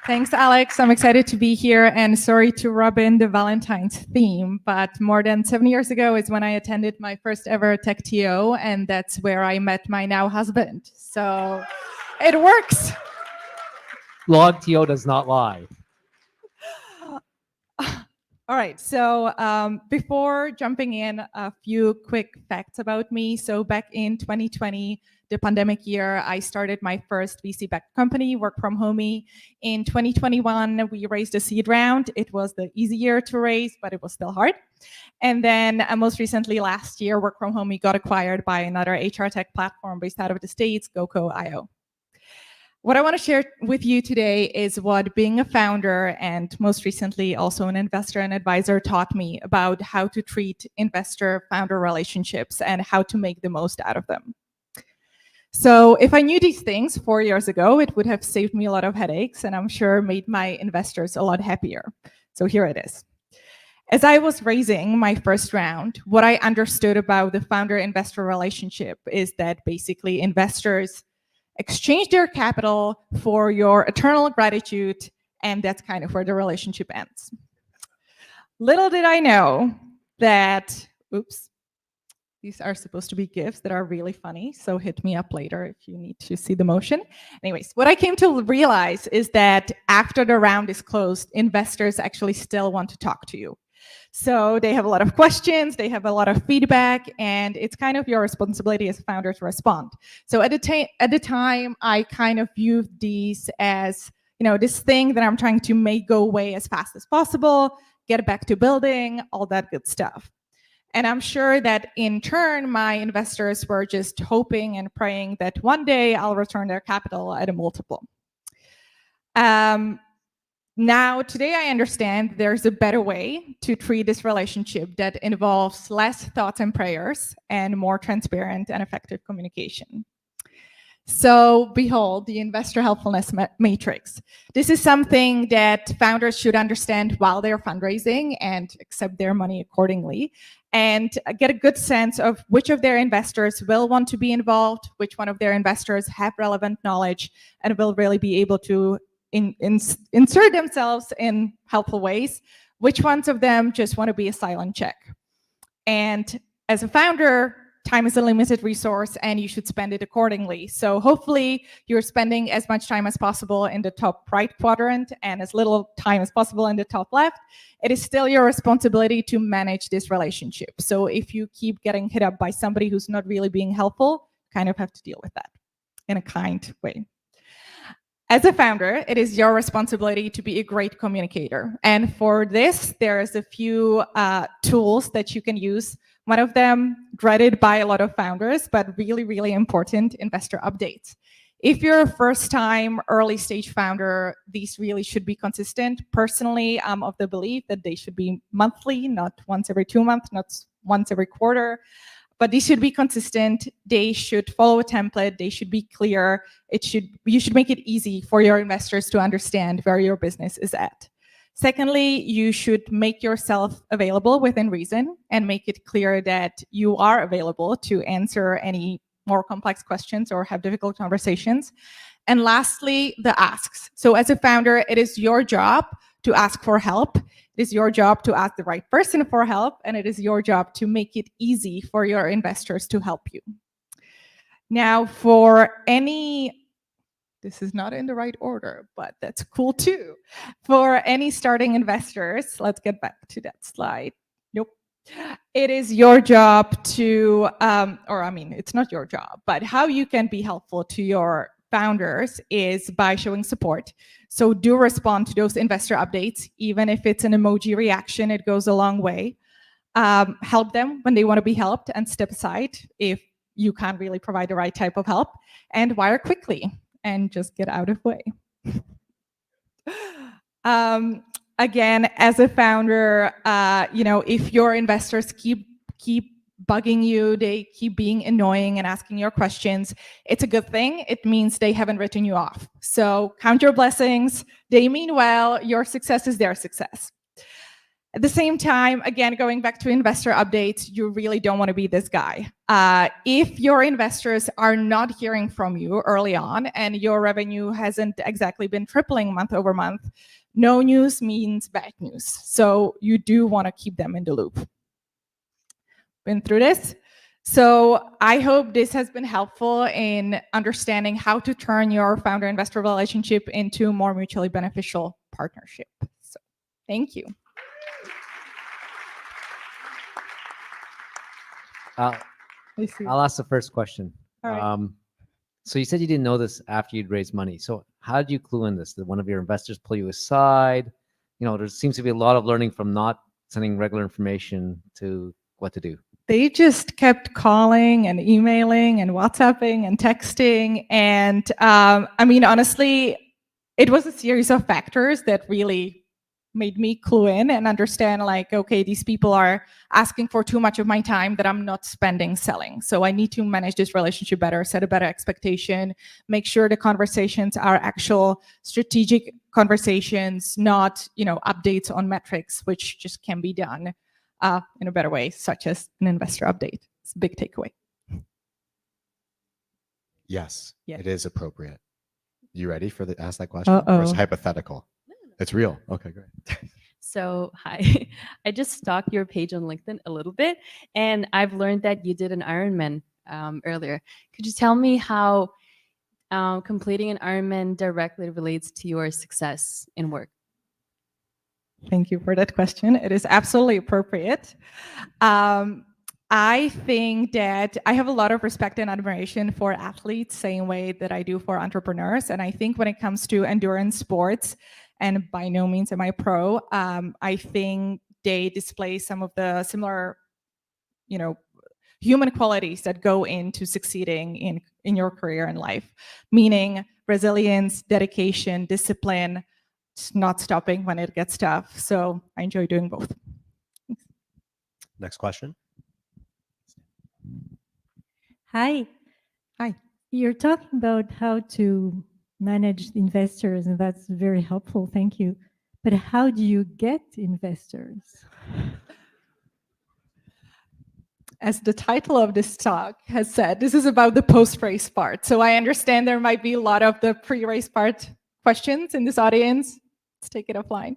Thanks, Alex. I'm excited to be here, and sorry to rub in the Valentine's theme, but more than 7 years ago is when I attended my first ever TechTO, and that's where I met my now husband. So it works. Log TO does not lie. All right, so before jumping in, a few quick facts about me. So back in 2020, the pandemic year, I started my first VC-backed company, WFHomie. In 2021, we raised a seed round. It was the easy year to raise, but it was still hard. And then most recently, last year, WFHomie got acquired by another HR tech platform based out of the States, GoCo.io. What I want to share with you today is what being a founder and most recently also an investor and advisor taught me about how to treat investor-founder relationships and how to make the most out of them. So if I knew these things 4 years ago, it would have saved me a lot of headaches and I'm sure made my investors a lot happier. So here it is. As I was raising my first round, what I understood about the founder-investor relationship is that basically investors exchange their capital for your eternal gratitude, and that's kind of where the relationship ends. Little did I know that, oops, these are supposed to be GIFs that are really funny, so hit me up later if you need to see the motion. Anyways, what I came to realize is that after the round is closed, investors actually still want to talk to you. So they have a lot of questions, they have a lot of feedback, and it's kind of your responsibility as a founder to respond. So at the time, I kind of viewed these as, this thing that I'm trying to make go away as fast as possible, get back to building, all that good stuff. And I'm sure that in turn, my investors were just hoping and praying that one day I'll return their capital at a multiple. Now, today I understand there's a better way to treat this relationship that involves less thoughts and prayers and more transparent and effective communication. So behold, the investor helpfulness matrix. This is something that founders should understand while they're fundraising and accept their money accordingly, and get a good sense of which of their investors will want to be involved, which one of their investors have relevant knowledge and will really be able to insert themselves in helpful ways, which ones of them just want to be a silent check. And as a founder, time is a limited resource and you should spend it accordingly. So hopefully you're spending as much time as possible in the top right quadrant and as little time as possible in the top left. It is still your responsibility to manage this relationship. So if you keep getting hit up by somebody who's not really being helpful, kind of have to deal with that in a kind way. As a founder, it is your responsibility to be a great communicator. And for this, there's a few tools that you can use. One of them, dreaded by a lot of founders, but really, really important, investor updates. If you're a first-time early-stage founder, these really should be consistent. Personally, I'm of the belief that they should be monthly, not once every 2 months, not once every quarter. But these should be consistent. They should follow a template. They should be clear. You should make it easy for your investors to understand where your business is at. Secondly, you should make yourself available within reason and make it clear that you are available to answer any more complex questions or have difficult conversations. And lastly, the asks. So as a founder, it is your job to ask for help. It is your job to ask the right person for help, and it is your job to make it easy for your investors to help you. Now, for any, this is not in the right order, but that's cool too. For any starting investors, let's get back to that slide. Nope. It is your job to, it's not your job, but how you can be helpful to your founders is by showing support. So do respond to those investor updates, even if it's an emoji reaction, it goes a long way. Help them when they want to be helped and step aside if you can't really provide the right type of help, and wire quickly and just get out of the way. Again, as a founder, if your investors keep bugging you, they keep being annoying and asking your questions, it's a good thing. It means they haven't written you off. So count your blessings. They mean well. Your success is their success. At the same time, again, going back to investor updates, you really don't want to be this guy. If your investors are not hearing from you early on and your revenue hasn't exactly been tripling month over month, no news means bad news. So you do want to keep them in the loop. Been through this. So I hope this has been helpful in understanding how to turn your founder-investor relationship into a more mutually beneficial partnership. So thank you. I'll ask the first question. All right. So you said you didn't know this after you'd raised money. So how did you clue in this? Did one of your investors pull you aside? You know, there seems to be a lot of learning from not sending regular information to what to do. They just kept calling and emailing and WhatsApping and texting. And I mean, honestly, it was a series of factors that really made me clue in and understand, like, okay, these people are asking for too much of my time that I'm not spending selling. So I need to manage this relationship better, set a better expectation, make sure the conversations are actual strategic conversations, not, you know, updates on metrics, which just can be done in a better way, such as an investor update. It's a big takeaway. Yes, Yeah. it is appropriate. You ready for the ask that question? Uh-oh. Or it's hypothetical? It's real. Okay, great. So hi, I just stalked your page on LinkedIn a little bit, and I've learned that you did an Ironman earlier. Could you tell me how completing an Ironman directly relates to your success in work? Thank you for that question. It is absolutely appropriate. I think that I have a lot of respect and admiration for athletes, same way that I do for entrepreneurs. And I think when it comes to endurance sports, and by no means am I pro, I think they display some of the similar, you know, human qualities that go into succeeding in your career and life, meaning resilience, dedication, discipline, not stopping when it gets tough. So I enjoy doing both. Next question. Hi. Hi. You're talking about how to manage investors, and that's very helpful. Thank you. But how do you get investors? As the title of this talk has said, this is about the post-race part. So I understand there might be a lot of the pre-race part questions in this audience. Let's take it offline.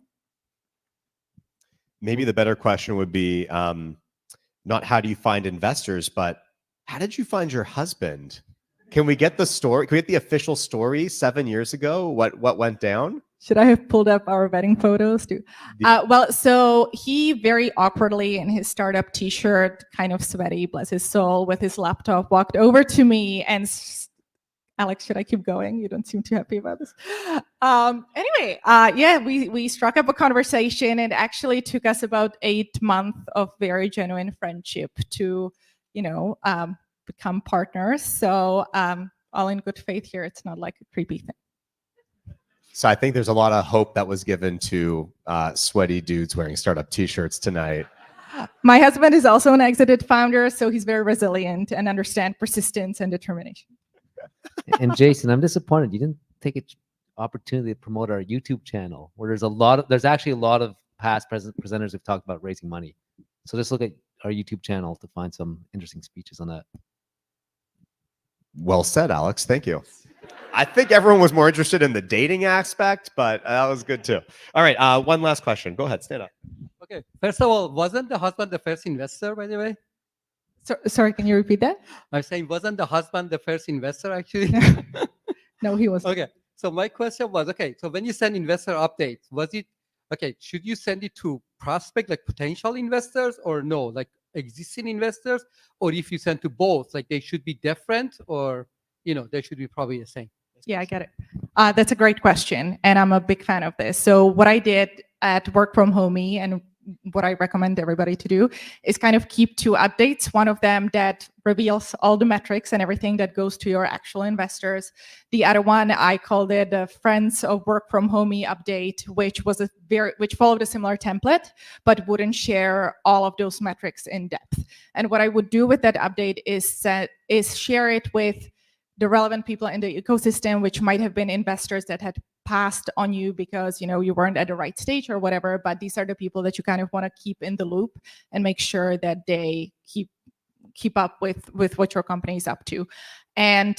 Maybe the better question would be not how do you find investors, but how did you find your husband? Can we get the story? Can we get the official story 7 years ago? What went down? Should I have pulled up our wedding photos too? Well, so he very awkwardly in his startup t-shirt, kind of sweaty, bless his soul, with his laptop, walked over to me and Alex, should I keep going? You don't seem too happy about this. Anyway, yeah, we struck up a conversation. It actually took us about 8 months of very genuine friendship to, you know, become partners. So all in good faith here. It's not like a creepy thing. So I think there's a lot of hope that was given to sweaty dudes wearing startup t-shirts tonight. My husband is also an exited founder, so he's very resilient and understands persistence and determination. And Jason, I'm disappointed you didn't take an opportunity to promote our YouTube channel, where there's actually a lot of past presenters who've talked about raising money. So just look at our YouTube channel to find some interesting speeches on that. Well said, Alex. Thank you. I think everyone was more interested in the dating aspect, but that was good too. All right, one last question. Go ahead, stand up. Okay. First of all, wasn't the husband the first investor, by the way? So, sorry, can you repeat that? I'm saying, wasn't the husband the first investor, actually? No, he wasn't. Okay. So my question was, okay, so when you send investor updates, was it, okay, should you send it to prospect, like potential investors, or no, like existing investors? Or if you send to both, like they should be different, or, you know, they should be probably the same? Yeah, I get it. That's a great question, and I'm a big fan of this. So what I did at WFHomie and what I recommend everybody to do is kind of keep 2 updates. One of them that reveals all the metrics and everything that goes to your actual investors. The other one, I called it the Friends of WFHomie update, which followed a similar template, but wouldn't share all of those metrics in depth. And what I would do with that update is share it with the relevant people in the ecosystem, which might have been investors that had passed on you because you weren't at the right stage or whatever. But these are the people that you kind of want to keep in the loop and make sure that they keep up with what your company is up to. And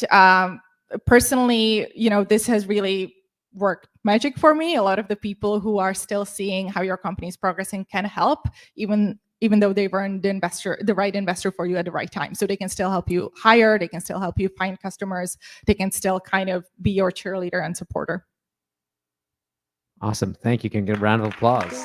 personally, this has really worked magic for me. A lot of the people who are still seeing how your company is progressing can help, even though they weren't the right investor for you at the right time. So they can still help you hire, they can still help you find customers, they can still kind of be your cheerleader and supporter. Awesome. Thank you. Can get a round of applause.